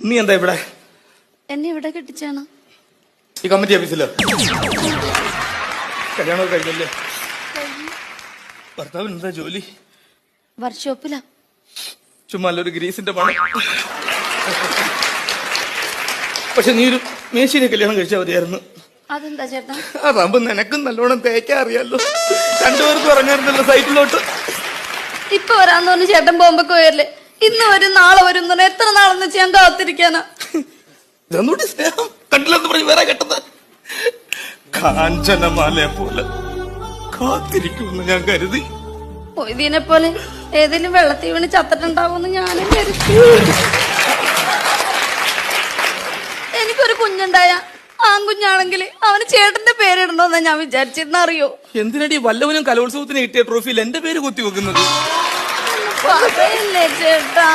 നീ എന്താ ഇവിടെ? എന്നെ ഇവിടെ കെട്ടിച്ചാണ് ഈ കമ്മിറ്റി ഓഫീസിലോ? കല്യാണം കഴിഞ്ഞല്ലേ? ഭർത്താവിന് എന്താ ജോലി? വർക്ക്ഷോപ്പിലാ. ചുമ്മാ ഒരു ഗ്രീസിന്റെ പണം. പക്ഷെ നീ ഒരു മേശിനെ കല്യാണം കഴിച്ചാൽ മതിയായിരുന്നു. അതെന്താ ചേട്ടാ? അതാകുമ്പോ നിനക്കും നല്ലോണം തേക്കാൻ അറിയാലോ. രണ്ടുപേർക്കും ഇറങ്ങാറുണ്ടല്ലോ സൈറ്റിലോട്ട്. ഇപ്പൊ വരാന്ന് പറഞ്ഞ് ചേട്ടൻ ബോംബൊക്കെ പോയല്ലേ? ഇന്ന് വരും നാളെ വരും എന്ന് എത്ര നാളെന്ന് വെച്ച് ഞാൻ കാത്തിരിക്കാനാ. ഇതൊന്നുകൂടി സ്നേഹം കണ്ടില്ലെന്ന് പറഞ്ഞ് വേറെ കെട്ടത്. കാഞ്ചനമാലയെ പോലെ കാത്തിരിക്കുമെന്ന് ഞാൻ കരുതി. ഇതിനെ പോലെ ഏതെങ്കിലും വെള്ളത്തിൽ വീണ് ചത്തിട്ടുണ്ടാവുമെന്ന് ഞാനും കരുതി. എനിക്കൊരു കുഞ്ഞുണ്ടായ ആൺകുഞ്ഞാണെങ്കിൽ അവന് ചേട്ടന്റെ പേരിടണോന്നാ ഞാൻ വിചാരിച്ചിരുന്ന. അറിയോ എന്തിനടി വല്ലവനും കലോത്സവത്തിന് കിട്ടിയ ട്രോഫിയിൽ എന്റെ പേര് കുത്തി വെക്കുന്നത്? പറയല്ലേ ചേട്ടാ.